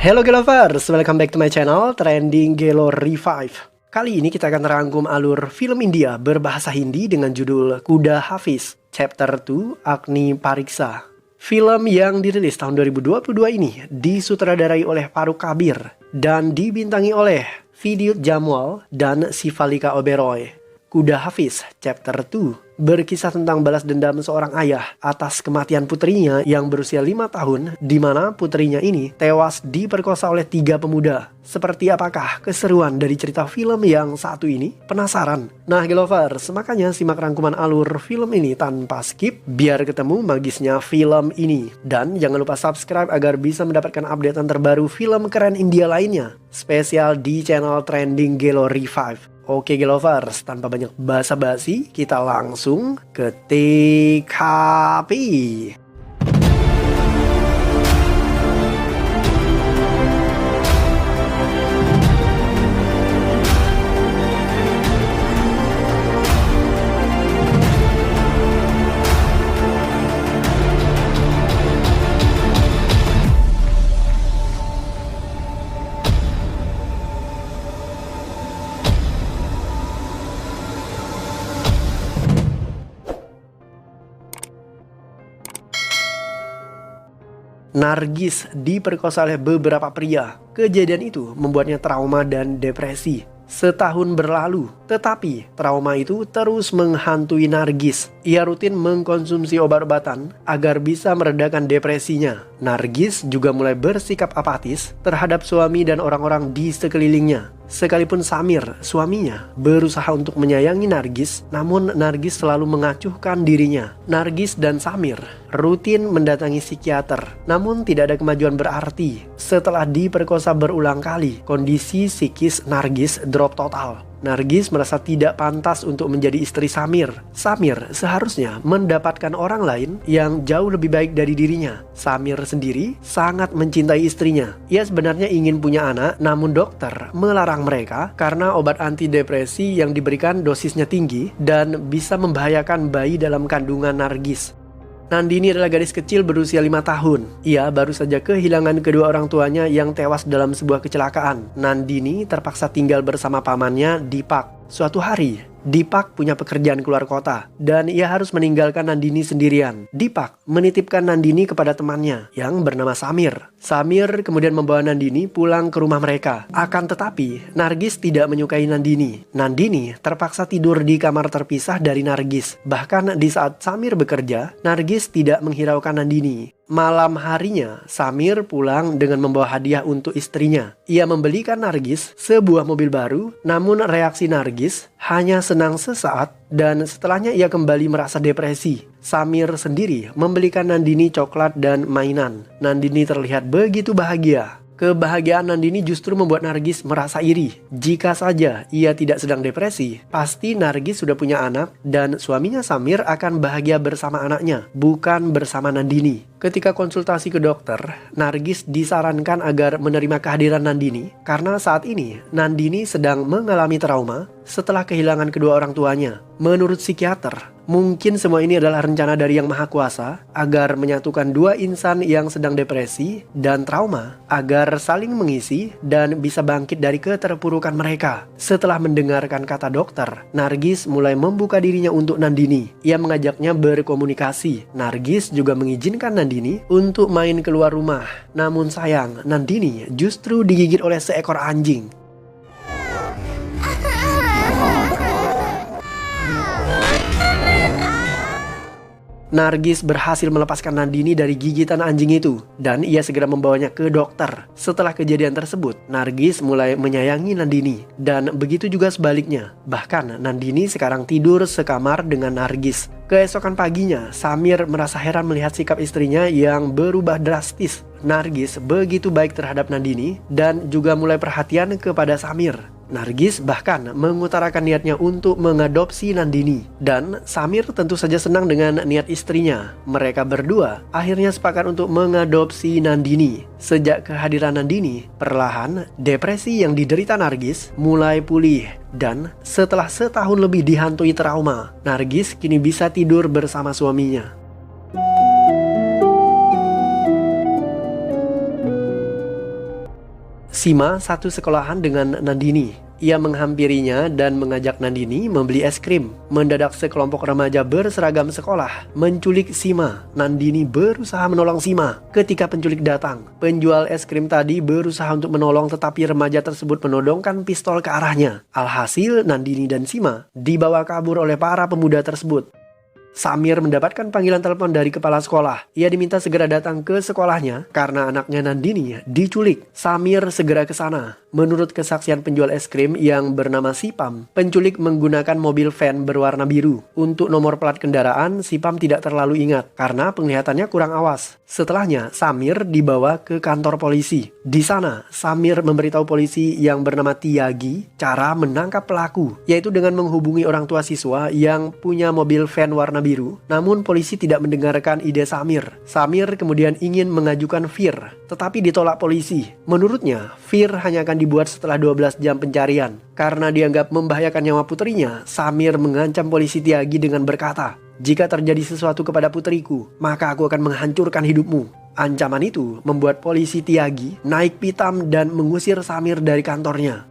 Hello Gelovers, welcome back to my channel Trending Gelo Revive. Kali ini kita akan merangkum alur film India berbahasa Hindi dengan judul Kuda Hafiz Chapter 2 Agni Pariksa. Film yang dirilis tahun 2022 ini disutradarai oleh Farooq Kabir dan dibintangi oleh Vidyut Jammwal dan Sivalika Oberoi. Kuda Hafiz Chapter 2 berkisah tentang balas dendam seorang ayah atas kematian putrinya yang berusia 5 tahun, di mana putrinya ini tewas diperkosa oleh 3 pemuda. Seperti apakah keseruan dari cerita film yang satu ini? Penasaran? Nah Gelovers, makanya simak rangkuman alur film ini tanpa skip biar ketemu magisnya film ini. Dan jangan lupa subscribe agar bisa mendapatkan updatean terbaru film keren India lainnya, spesial di channel Trending Gelo Revive. Oke Gelovers, tanpa banyak basa-basi, kita langsung ke TKP. Nargis diperkosa oleh beberapa pria. Kejadian itu membuatnya trauma dan depresi. Setahun berlalu, tetapi trauma itu terus menghantui Nargis. Ia rutin mengkonsumsi obat-obatan agar bisa meredakan depresinya. Nargis juga mulai bersikap apatis terhadap suami dan orang-orang di sekelilingnya. Sekalipun Samir, suaminya, berusaha untuk menyayangi Nargis, namun Nargis selalu mengacuhkan dirinya. Nargis dan Samir rutin mendatangi psikiater, namun tidak ada kemajuan berarti. Setelah diperkosa berulang kali, kondisi psikis Nargis drop total. Nargis merasa tidak pantas untuk menjadi istri Samir. Samir seharusnya mendapatkan orang lain yang jauh lebih baik dari dirinya. Samir sendiri sangat mencintai istrinya. Ia sebenarnya ingin punya anak, namun dokter melarang mereka karena obat antidepresi yang diberikan dosisnya tinggi dan bisa membahayakan bayi dalam kandungan Nargis. Nandini adalah gadis kecil berusia 5 tahun. Ia baru saja kehilangan kedua orang tuanya yang tewas dalam sebuah kecelakaan. Nandini terpaksa tinggal bersama pamannya, Deepak. Suatu hari, Deepak punya pekerjaan keluar kota dan ia harus meninggalkan Nandini sendirian. Deepak menitipkan Nandini kepada temannya yang bernama Samir. Samir kemudian membawa Nandini pulang ke rumah mereka. Akan tetapi, Nargis tidak menyukai Nandini. Nandini terpaksa tidur di kamar terpisah dari Nargis. Bahkan di saat Samir bekerja, Nargis tidak menghiraukan Nandini. Malam harinya, Samir pulang dengan membawa hadiah untuk istrinya. Ia membelikan Nargis sebuah mobil baru, namun reaksi Nargis hanya senang sesaat dan setelahnya ia kembali merasa depresi. Samir sendiri membelikan Nandini coklat dan mainan. Nandini terlihat begitu bahagia. Kebahagiaan Nandini justru membuat Nargis merasa iri. Jika saja ia tidak sedang depresi, pasti Nargis sudah punya anak dan suaminya Samir akan bahagia bersama anaknya, bukan bersama Nandini. Ketika konsultasi ke dokter, Nargis disarankan agar menerima kehadiran Nandini karena saat ini Nandini sedang mengalami trauma setelah kehilangan kedua orang tuanya. Menurut psikiater, mungkin semua ini adalah rencana dari Yang Maha Kuasa agar menyatukan dua insan yang sedang depresi dan trauma agar saling mengisi dan bisa bangkit dari keterpurukan mereka. Setelah mendengarkan kata dokter, Nargis mulai membuka dirinya untuk Nandini. Ia mengajaknya berkomunikasi. Nargis juga mengizinkan Nandini untuk main keluar rumah. Namun sayang, Nandini justru digigit oleh seekor anjing. Nargis berhasil melepaskan Nandini dari gigitan anjing itu dan ia segera membawanya ke dokter. Setelah kejadian tersebut, Nargis mulai menyayangi Nandini dan begitu juga sebaliknya. Bahkan Nandini sekarang tidur sekamar dengan Nargis. Keesokan paginya, Samir merasa heran melihat sikap istrinya yang berubah drastis. Nargis begitu baik terhadap Nandini dan juga mulai perhatian kepada Samir. Nargis bahkan mengutarakan niatnya untuk mengadopsi Nandini. Dan Samir tentu saja senang dengan niat istrinya. Mereka berdua akhirnya sepakat untuk mengadopsi Nandini. Sejak kehadiran Nandini, perlahan depresi yang diderita Nargis mulai pulih. Dan setelah setahun lebih dihantui trauma, Nargis kini bisa tidur bersama suaminya. Sima satu sekolahan dengan Nandini. Ia menghampirinya dan mengajak Nandini membeli es krim. Mendadak sekelompok remaja berseragam sekolah menculik Sima. Nandini berusaha menolong Sima. Ketika penculik datang, penjual es krim tadi berusaha untuk menolong, tetapi remaja tersebut menodongkan pistol ke arahnya. Alhasil Nandini dan Sima dibawa kabur oleh para pemuda tersebut. Samir mendapatkan panggilan telepon dari kepala sekolah. Ia diminta segera datang ke sekolahnya karena anaknya Nandini diculik. Samir segera ke sana. Menurut kesaksian penjual es krim yang bernama Sipam, penculik menggunakan mobil van berwarna biru. Untuk nomor plat kendaraan, Sipam tidak terlalu ingat karena penglihatannya kurang awas. Setelahnya, Samir dibawa ke kantor polisi. Di sana, Samir memberitahu polisi yang bernama Tiagi cara menangkap pelaku, yaitu dengan menghubungi orang tua siswa yang punya mobil van warna biru. Namun polisi tidak mendengarkan ide Samir. Samir kemudian ingin mengajukan VIR, tetapi ditolak polisi. Menurutnya, VIR hanya akan dibuat setelah 12 jam pencarian. Karena dianggap membahayakan nyawa putrinya, Samir mengancam polisi Tiagi dengan berkata, "Jika terjadi sesuatu kepada putriku, maka aku akan menghancurkan hidupmu." Ancaman itu membuat polisi Tiagi naik pitam dan mengusir Samir dari kantornya.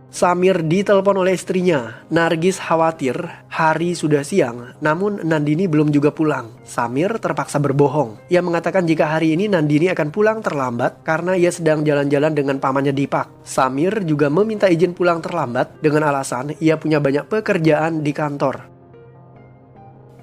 Samir ditelepon oleh istrinya. Nargis khawatir hari sudah siang, namun Nandini belum juga pulang. Samir terpaksa berbohong. Ia mengatakan jika hari ini Nandini akan pulang terlambat karena ia sedang jalan-jalan dengan pamannya Dipak. Samir juga meminta izin pulang terlambat dengan alasan ia punya banyak pekerjaan di kantor.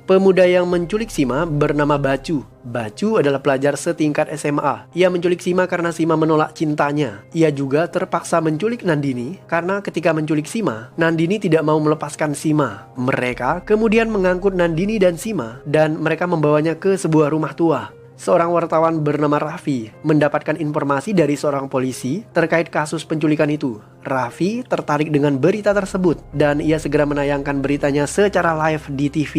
Pemuda yang menculik Sima bernama Bacu. Bacu adalah pelajar setingkat SMA. Ia menculik Sima karena Sima menolak cintanya. Ia juga terpaksa menculik Nandini karena ketika menculik Sima, Nandini tidak mau melepaskan Sima. Mereka kemudian mengangkut Nandini dan Sima dan mereka membawanya ke sebuah rumah tua. Seorang wartawan bernama Raffi mendapatkan informasi dari seorang polisi terkait kasus penculikan itu. Raffi tertarik dengan berita tersebut dan ia segera menayangkan beritanya secara live di TV.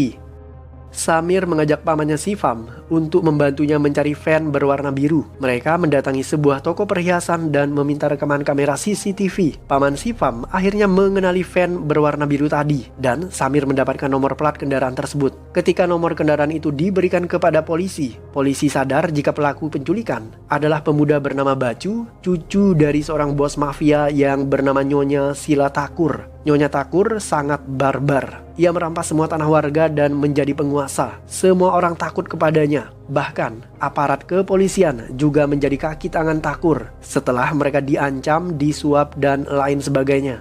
Samir mengajak pamannya Sifam untuk membantunya mencari van berwarna biru. Mereka mendatangi sebuah toko perhiasan dan meminta rekaman kamera CCTV. Paman Sifam akhirnya mengenali van berwarna biru tadi dan Samir mendapatkan nomor plat kendaraan tersebut. Ketika nomor kendaraan itu diberikan kepada polisi, polisi sadar jika pelaku penculikan adalah pemuda bernama Bacu, cucu dari seorang bos mafia yang bernama Nyonya Sila Takur. Nyonya Takur sangat barbar. Ia merampas semua tanah warga dan menjadi penguasa. Semua orang takut kepadanya. Bahkan aparat kepolisian juga menjadi kaki tangan Takur setelah mereka diancam, disuap, dan lain sebagainya.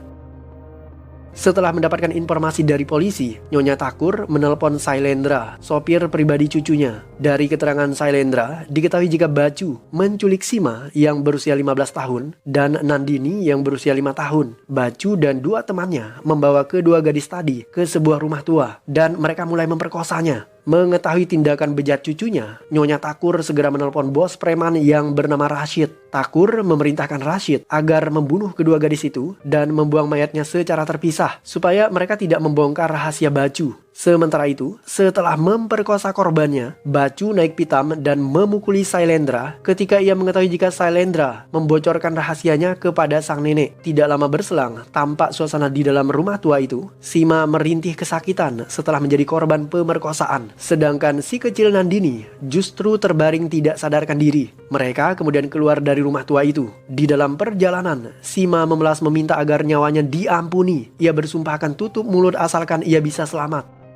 Setelah mendapatkan informasi dari polisi, Nyonya Takur menelpon Sailendra, sopir pribadi cucunya. Dari keterangan Sailendra, diketahui jika Bacu menculik Sima yang berusia 15 tahun dan Nandini yang berusia 5 tahun. Bacu dan dua temannya membawa kedua gadis tadi ke sebuah rumah tua dan mereka mulai memperkosanya. Mengetahui tindakan bejat cucunya, Nyonya Takur segera menelpon bos preman yang bernama Rashid. Takur memerintahkan Rashid agar membunuh kedua gadis itu dan membuang mayatnya secara terpisah supaya mereka tidak membongkar rahasia Bacu. Sementara itu, setelah memperkosa korbannya, Bacu naik pitam dan memukuli Sailendra ketika ia mengetahui jika Sailendra membocorkan rahasianya kepada sang nenek. Tidak lama berselang, tampak suasana di dalam rumah tua itu. Sima merintih kesakitan setelah menjadi korban pemerkosaan. Sedangkan si kecil Nandini justru terbaring tidak sadarkan diri. Mereka kemudian keluar dari rumah tua itu. Di dalam perjalanan, Sima memelas meminta agar nyawanya diampuni. Ia bersumpah akan tutup mulut asalkan ia bisa selamat.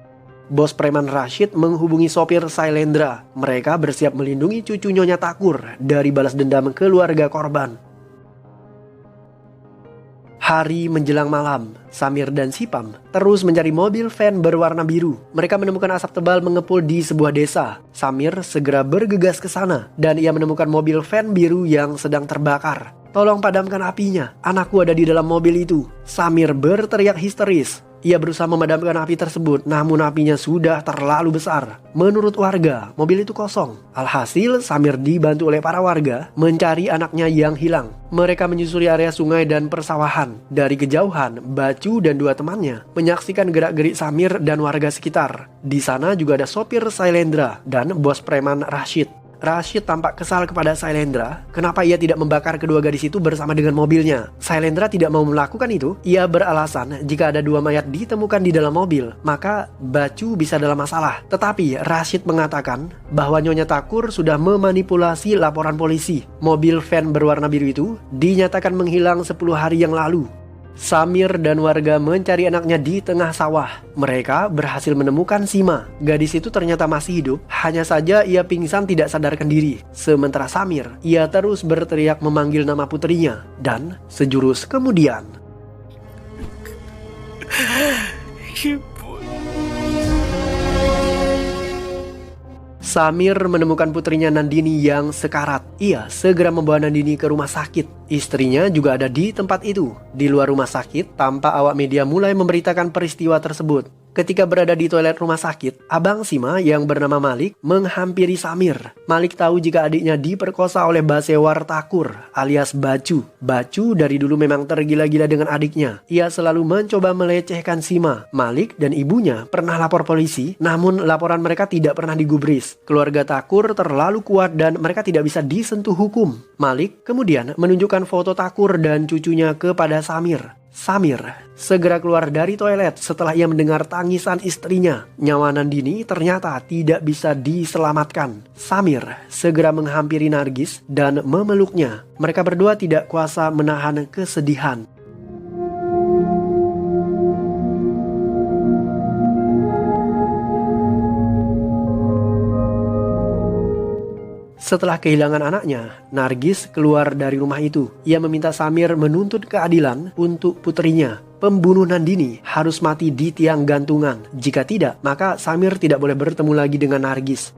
Bos preman Rashid menghubungi sopir Sailendra. Mereka bersiap melindungi cucu Nyonya Takur dari balas dendam keluarga korban. Hari menjelang malam, Samir dan Sipam terus mencari mobil van berwarna biru. Mereka menemukan asap tebal mengepul di sebuah desa. Samir segera bergegas ke sana dan ia menemukan mobil van biru yang sedang terbakar. "Tolong padamkan apinya, anakku ada di dalam mobil itu." Samir berteriak histeris. Ia berusaha memadamkan api tersebut, namun apinya sudah terlalu besar. Menurut warga, mobil itu kosong. Alhasil, Samir dibantu oleh para warga mencari anaknya yang hilang. Mereka menyusuri area sungai dan persawahan. Dari kejauhan, Bacu dan dua temannya menyaksikan gerak-gerik Samir dan warga sekitar. Di sana juga ada sopir Sailendra dan bos preman Rashid. Rashid tampak kesal kepada Sailendra kenapa ia tidak membakar kedua gadis itu bersama dengan mobilnya. Sailendra tidak mau melakukan itu. Ia beralasan jika ada 2 mayat ditemukan di dalam mobil, maka Bacu bisa dalam masalah. Tetapi Rashid mengatakan bahwa Nyonya Thakur sudah memanipulasi laporan polisi. Mobil van berwarna biru itu dinyatakan menghilang 10 hari yang lalu. Samir dan warga mencari anaknya di tengah sawah. Mereka berhasil menemukan Sima. Gadis itu ternyata masih hidup, hanya saja ia pingsan tidak sadarkan diri. Sementara Samir, ia terus berteriak memanggil nama putrinya. Dan sejurus kemudian, Samir menemukan putrinya Nandini yang sekarat. Ia segera membawa Nandini ke rumah sakit. Istrinya juga ada di tempat itu. Di luar rumah sakit, tampak awak media mulai memberitakan peristiwa tersebut. Ketika berada di toilet rumah sakit, abang Sima yang bernama Malik menghampiri Samir. Malik tahu jika adiknya diperkosa oleh Basewar Thakur alias Bacu. Bacu dari dulu memang tergila-gila dengan adiknya. Ia selalu mencoba melecehkan Sima. Malik dan ibunya pernah lapor polisi, namun laporan mereka tidak pernah digubris. Keluarga Thakur terlalu kuat dan mereka tidak bisa disentuh hukum. Malik kemudian menunjukkan foto Thakur dan cucunya kepada Samir. Samir segera keluar dari toilet setelah ia mendengar tangisan istrinya. Nyawa Nandini ternyata tidak bisa diselamatkan. Samir segera menghampiri Nargis dan memeluknya. Mereka berdua tidak kuasa menahan kesedihan. Setelah kehilangan anaknya, Nargis keluar dari rumah itu. Ia meminta Samir menuntut keadilan untuk putrinya. Pembunuh Nandini harus mati di tiang gantungan. Jika tidak, maka Samir tidak boleh bertemu lagi dengan Nargis.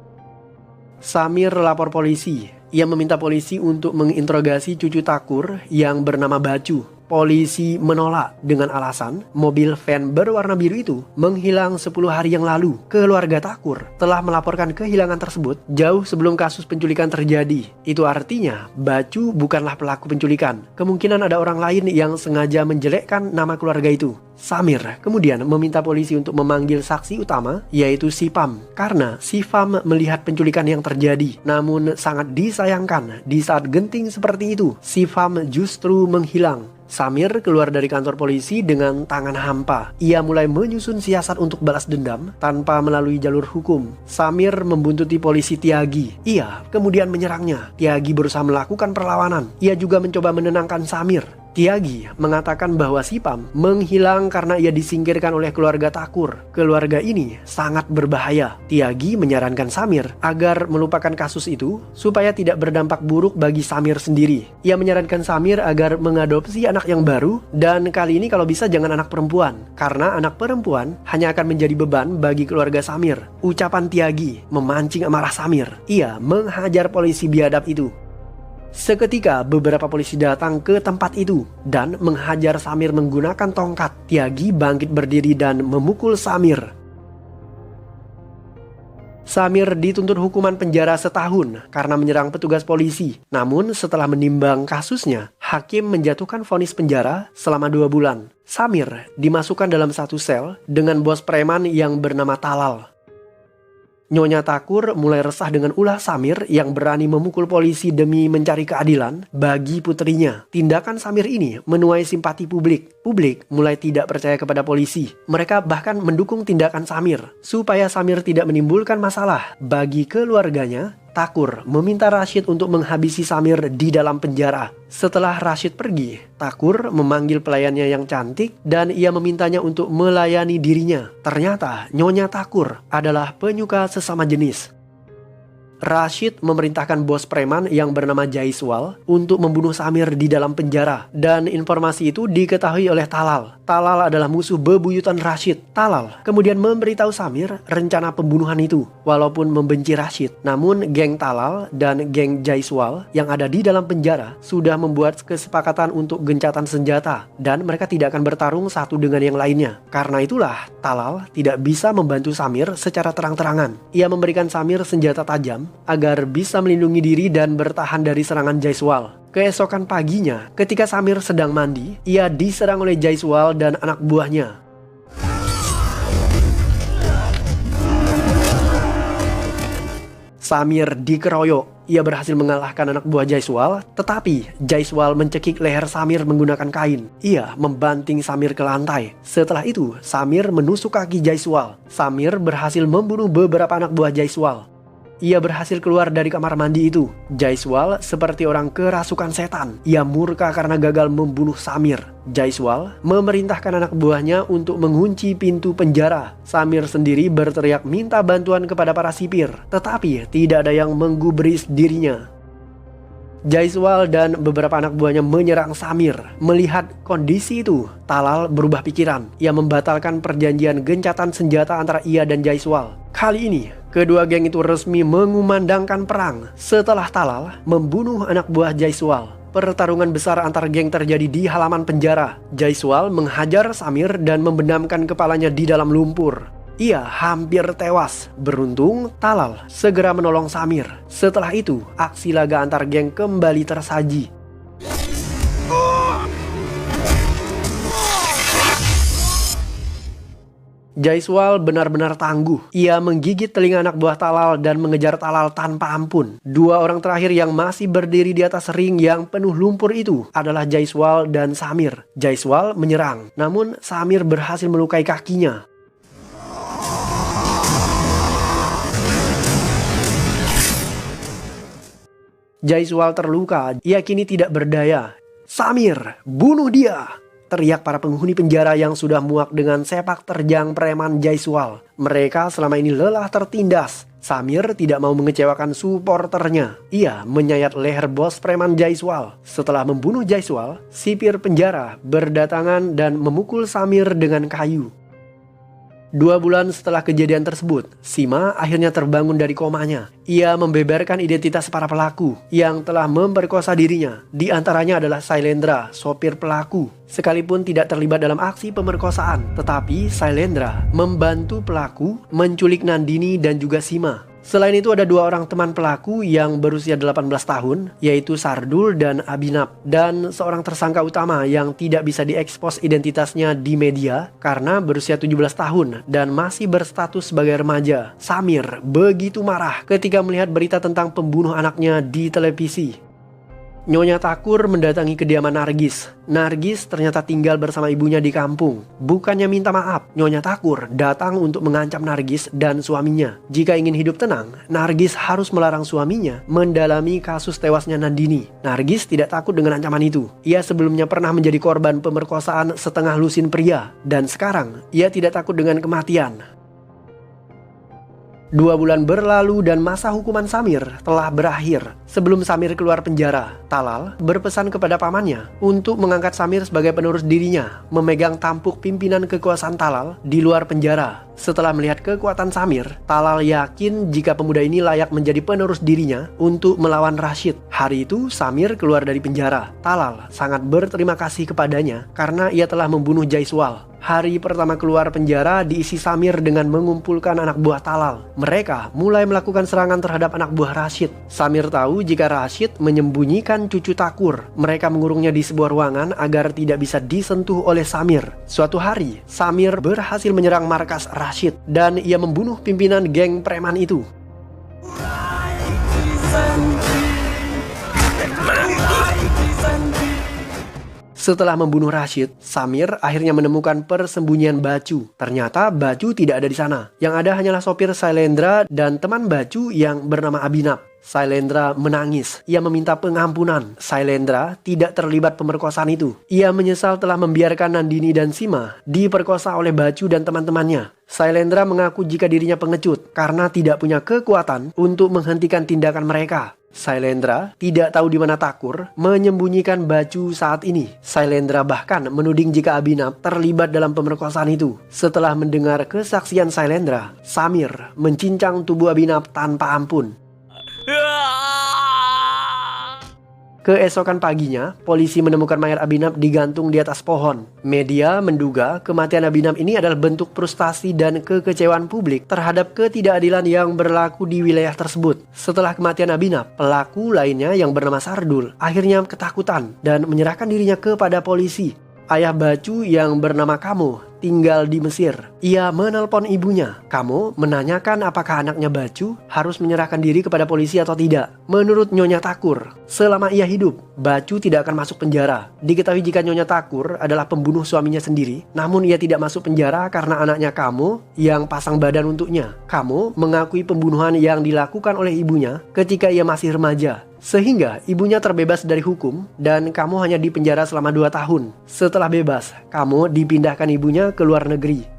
Samir lapor polisi. Ia meminta polisi untuk menginterogasi cucu Thakur yang bernama Bacu. Polisi menolak dengan alasan mobil van berwarna biru itu menghilang 10 hari yang lalu. Keluarga Thakur telah melaporkan kehilangan tersebut jauh sebelum kasus penculikan terjadi. Itu artinya Bacu bukanlah pelaku penculikan. Kemungkinan ada orang lain yang sengaja menjelekkan nama keluarga itu. Samir kemudian meminta polisi untuk memanggil saksi utama, yaitu Sipam, karena Sipam melihat penculikan yang terjadi. Namun sangat disayangkan, di saat genting seperti itu, Sipam justru menghilang. Samir keluar dari kantor polisi dengan tangan hampa. Ia mulai menyusun siasat untuk balas dendam tanpa melalui jalur hukum. Samir membuntuti polisi Tiagi. Ia kemudian menyerangnya. Tiagi berusaha melakukan perlawanan. Ia juga mencoba menenangkan Samir. Tiagi mengatakan bahwa Sipam menghilang karena ia disingkirkan oleh keluarga Thakur. Keluarga ini sangat berbahaya. Tiagi menyarankan Samir agar melupakan kasus itu supaya tidak berdampak buruk bagi Samir sendiri. Ia menyarankan Samir agar mengadopsi anak yang baru, dan kali ini kalau bisa jangan anak perempuan, karena anak perempuan hanya akan menjadi beban bagi keluarga Samir. Ucapan Tiagi memancing amarah Samir. Ia menghajar polisi biadab itu. Seketika beberapa polisi datang ke tempat itu dan menghajar Samir menggunakan tongkat. Tiagi bangkit berdiri dan memukul Samir. Samir dituntut hukuman penjara setahun karena menyerang petugas polisi. Namun setelah menimbang kasusnya, hakim menjatuhkan vonis penjara selama 2 bulan. Samir dimasukkan dalam satu sel dengan bos preman yang bernama Talal. Nyonya Thakur mulai resah dengan ulah Samir yang berani memukul polisi demi mencari keadilan bagi putrinya. Tindakan Samir ini menuai simpati publik. Publik mulai tidak percaya kepada polisi. Mereka bahkan mendukung tindakan Samir supaya Samir tidak menimbulkan masalah bagi keluarganya. Thakur meminta Rashid untuk menghabisi Samir di dalam penjara. Setelah Rashid pergi, Thakur memanggil pelayannya yang cantik dan ia memintanya untuk melayani dirinya. Ternyata Nyonya Thakur adalah penyuka sesama jenis. Rashid memerintahkan bos preman yang bernama Jaiswal untuk membunuh Samir di dalam penjara. Dan informasi itu diketahui oleh Talal. Talal adalah musuh bebuyutan Rashid. Talal kemudian memberitahu Samir rencana pembunuhan itu. Walaupun membenci Rashid, namun geng Talal dan geng Jaiswal yang ada di dalam penjara sudah membuat kesepakatan untuk gencatan senjata. Dan mereka tidak akan bertarung satu dengan yang lainnya. Karena itulah Talal tidak bisa membantu Samir secara terang-terangan. Ia memberikan Samir senjata tajam agar bisa melindungi diri dan bertahan dari serangan Jaiswal. Keesokan paginya, ketika Samir sedang mandi, ia diserang oleh Jaiswal dan anak buahnya. Samir dikeroyok. Ia berhasil mengalahkan anak buah Jaiswal, tetapi Jaiswal mencekik leher Samir menggunakan kain. Ia membanting Samir ke lantai. Setelah itu, Samir menusuk kaki Jaiswal. Samir berhasil membunuh beberapa anak buah Jaiswal. Ia berhasil keluar dari kamar mandi itu. Jaiswal seperti orang kerasukan setan. Ia murka karena gagal membunuh Samir. Jaiswal memerintahkan anak buahnya untuk mengunci pintu penjara. Samir sendiri berteriak minta bantuan kepada para sipir, tetapi tidak ada yang menggubris dirinya. Jaiswal dan beberapa anak buahnya menyerang Samir. Melihat kondisi itu, Talal berubah pikiran. Ia membatalkan perjanjian gencatan senjata antara ia dan Jaiswal. Kali ini, kedua geng itu resmi mengumandangkan perang setelah Talal membunuh anak buah Jaiswal. Pertarungan besar antar geng terjadi di halaman penjara. Jaiswal menghajar Samir dan membenamkan kepalanya di dalam lumpur. Ia hampir tewas. Beruntung, Talal segera menolong Samir. Setelah itu, aksi laga antar geng kembali tersaji. Jaiswal benar-benar tangguh. Ia menggigit telinga anak buah Talal dan mengejar Talal tanpa ampun. Dua orang terakhir yang masih berdiri di atas ring yang penuh lumpur itu adalah Jaiswal dan Samir. Jaiswal menyerang, namun Samir berhasil melukai kakinya. Jaiswal terluka, ia kini tidak berdaya. "Samir, bunuh dia!" teriak para penghuni penjara yang sudah muak dengan sepak terjang preman Jaiswal. Mereka selama ini lelah tertindas. Samir tidak mau mengecewakan suporternya. Ia menyayat leher bos preman Jaiswal. Setelah membunuh Jaiswal, sipir penjara berdatangan dan memukul Samir dengan kayu. 2 bulan setelah kejadian tersebut, Sima akhirnya terbangun dari komanya. Ia membeberkan identitas para pelaku yang telah memperkosa dirinya. Di antaranya adalah Sailendra, sopir pelaku. Sekalipun tidak terlibat dalam aksi pemerkosaan, tetapi Sailendra membantu pelaku menculik Nandini dan juga Sima. Selain itu ada 2 orang teman pelaku yang berusia 18 tahun, yaitu Sardul dan Abinab, dan seorang tersangka utama yang tidak bisa diekspos identitasnya di media karena berusia 17 tahun dan masih berstatus sebagai remaja. Samir begitu marah ketika melihat berita tentang pembunuh anaknya di televisi. Nyonya Takur mendatangi kediaman Nargis. Nargis ternyata tinggal bersama ibunya di kampung. Bukannya minta maaf, Nyonya Takur datang untuk mengancam Nargis dan suaminya. Jika ingin hidup tenang, Nargis harus melarang suaminya mendalami kasus tewasnya Nandini. Nargis tidak takut dengan ancaman itu. Ia sebelumnya pernah menjadi korban pemerkosaan setengah lusin pria, dan sekarang ia tidak takut dengan kematian. 2 bulan berlalu dan masa hukuman Samir telah berakhir. Sebelum Samir keluar penjara, Talal berpesan kepada pamannya untuk mengangkat Samir sebagai penerus dirinya, memegang tampuk pimpinan kekuasaan Talal di luar penjara. Setelah melihat kekuatan Samir, Talal yakin jika pemuda ini layak menjadi penerus dirinya untuk melawan Rashid. Hari itu Samir keluar dari penjara. Talal sangat berterima kasih kepadanya karena ia telah membunuh Jaiswal. Hari pertama keluar penjara diisi Samir dengan mengumpulkan anak buah Talal. Mereka mulai melakukan serangan terhadap anak buah Rashid. Samir tahu jika Rashid menyembunyikan cucu Takur. Mereka mengurungnya di sebuah ruangan agar tidak bisa disentuh oleh Samir. Suatu hari, Samir berhasil menyerang markas Rashid dan ia membunuh pimpinan geng preman itu. Setelah membunuh Rashid, Samir akhirnya menemukan persembunyian Bacu. Ternyata Bacu tidak ada di sana. Yang ada hanyalah sopir Sailendra dan teman Bacu yang bernama Abinab. Sailendra menangis. Ia meminta pengampunan. Sailendra tidak terlibat pemerkosaan itu. Ia menyesal telah membiarkan Nandini dan Sima diperkosa oleh Bacu dan teman-temannya. Sailendra mengaku jika dirinya pengecut karena tidak punya kekuatan untuk menghentikan tindakan mereka. Sailendra tidak tahu di mana Takur menyembunyikan Bacu saat ini. Sailendra bahkan menuding jika Abinab terlibat dalam pemerkosaan itu. Setelah mendengar kesaksian Sailendra, Samir mencincang tubuh Abinab tanpa ampun. Keesokan paginya, polisi menemukan mayat Abinab digantung di atas pohon. Media menduga kematian Abinab ini adalah bentuk frustasi dan kekecewaan publik terhadap ketidakadilan yang berlaku di wilayah tersebut. Setelah kematian Abinab, pelaku lainnya yang bernama Sardul akhirnya ketakutan dan menyerahkan dirinya kepada polisi. ayah Bacu yang bernama Kamu tinggal di Mesir. Ia menelpon ibunya. Kamu menanyakan apakah anaknya Bacu harus menyerahkan diri kepada polisi atau tidak. Menurut Nyonya Takur, selama ia hidup, Bacu tidak akan masuk penjara. Diketahui jika Nyonya Takur adalah pembunuh suaminya sendiri, namun ia tidak masuk penjara karena anaknya Kamu yang pasang badan untuknya. Kamu mengakui pembunuhan yang dilakukan oleh ibunya ketika ia masih remaja. Sehingga ibunya terbebas dari hukum dan Kamu hanya dipenjara selama 2 tahun. Setelah bebas, Kamu dipindahkan ibunya ke luar negeri.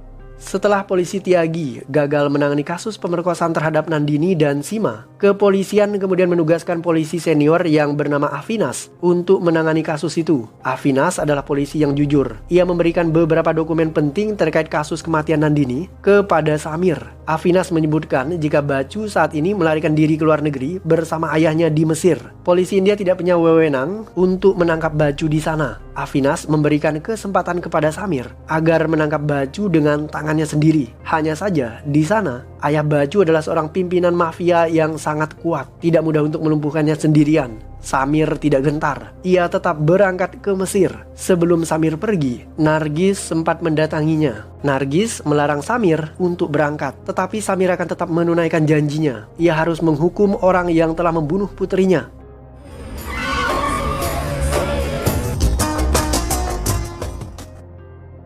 Setelah polisi Tiagi gagal menangani kasus pemerkosaan terhadap Nandini dan Sima, kepolisian kemudian menugaskan polisi senior yang bernama Avinas untuk menangani kasus itu. Avinas adalah polisi yang jujur. Ia memberikan beberapa dokumen penting terkait kasus kematian Nandini kepada Samir. Avinas menyebutkan jika Bacu saat ini melarikan diri ke luar negeri bersama ayahnya di Mesir. Polisi India tidak punya wewenang untuk menangkap Bacu di sana. Avinas memberikan kesempatan kepada Samir agar menangkap Bacu dengan tangannya sendiri. Hanya saja di sana ayah Bacu adalah seorang pimpinan mafia yang sangat kuat, tidak mudah untuk melumpuhkannya sendirian. Samir tidak gentar. Ia tetap berangkat ke Mesir. Sebelum Samir pergi, Nargis sempat mendatanginya. Nargis melarang Samir untuk berangkat, tetapi Samir akan tetap menunaikan janjinya. Ia harus menghukum orang yang telah membunuh putrinya.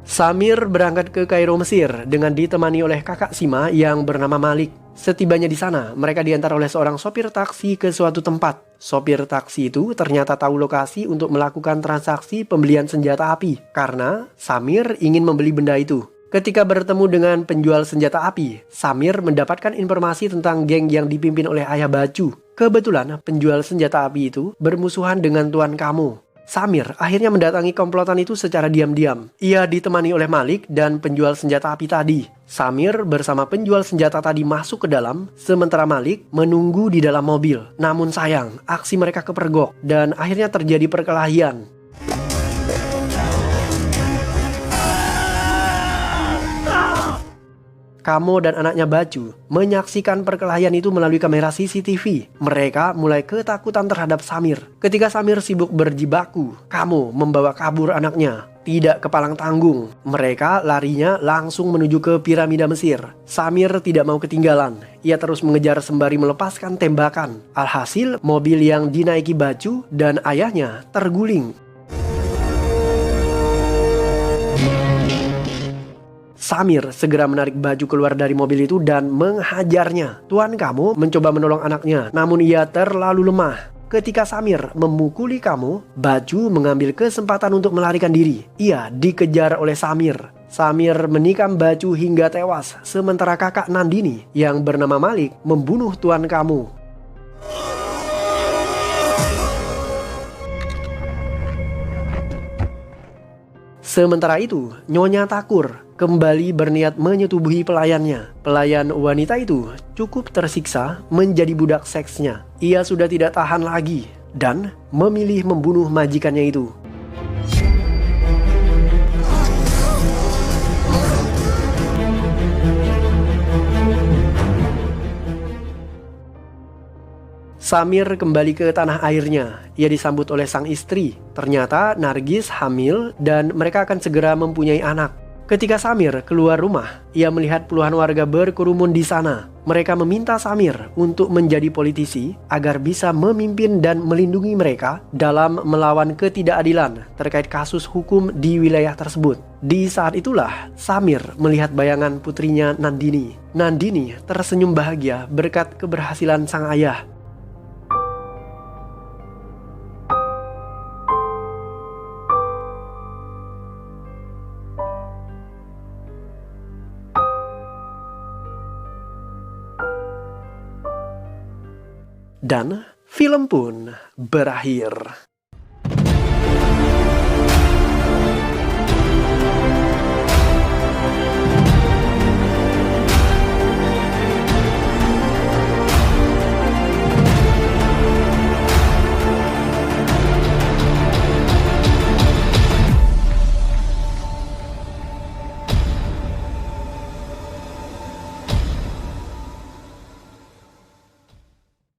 Samir berangkat ke Kairo, Mesir dengan ditemani oleh kakak Sima yang bernama Malik. Setibanya di sana, mereka diantar oleh seorang sopir taksi ke suatu tempat. Sopir taksi itu ternyata tahu lokasi untuk melakukan transaksi pembelian senjata api karena Samir ingin membeli benda itu. Ketika bertemu dengan penjual senjata api, Samir mendapatkan informasi tentang geng yang dipimpin oleh ayah Bacu. Kebetulan penjual senjata api itu bermusuhan dengan tuan Kamu. Samir akhirnya mendatangi komplotan itu secara diam-diam. Ia ditemani oleh Malik dan penjual senjata api tadi. Samir bersama penjual senjata tadi masuk ke dalam, sementara Malik menunggu di dalam mobil. Namun sayang, aksi mereka kepergok dan akhirnya terjadi perkelahian. Kamu dan anaknya Bacu menyaksikan perkelahian itu melalui kamera CCTV. Mereka mulai ketakutan terhadap Samir. Ketika Samir sibuk berjibaku, Kamu membawa kabur anaknya. Tidak kepalang tanggung, mereka larinya langsung menuju ke piramida Mesir. Samir tidak mau ketinggalan. Ia terus mengejar sembari melepaskan tembakan. Alhasil, mobil yang dinaiki Bacu dan ayahnya terguling. Samir segera menarik Bacu keluar dari mobil itu dan menghajarnya. Tuan Kamu mencoba menolong anaknya, namun ia terlalu lemah. Ketika Samir memukuli Kamu, Bacu mengambil kesempatan untuk melarikan diri. Ia dikejar oleh Samir. Samir menikam Bacu hingga tewas, sementara kakak Nandini yang bernama Malik membunuh tuan Kamu. Sementara itu, Nyonya Takur kembali berniat menyetubuhi pelayannya. Pelayan wanita itu cukup tersiksa menjadi budak seksnya. Ia sudah tidak tahan lagi dan memilih membunuh majikannya itu. Samir kembali ke tanah airnya. Ia disambut oleh sang istri. Ternyata Nargis hamil dan mereka akan segera mempunyai anak. Ketika Samir keluar rumah, ia melihat puluhan warga berkerumun di sana. Mereka meminta Samir untuk menjadi politisi agar bisa memimpin dan melindungi mereka dalam melawan ketidakadilan terkait kasus hukum di wilayah tersebut. Di saat itulah Samir melihat bayangan putrinya Nandini. Nandini tersenyum bahagia berkat keberhasilan sang ayah. Dan film pun berakhir.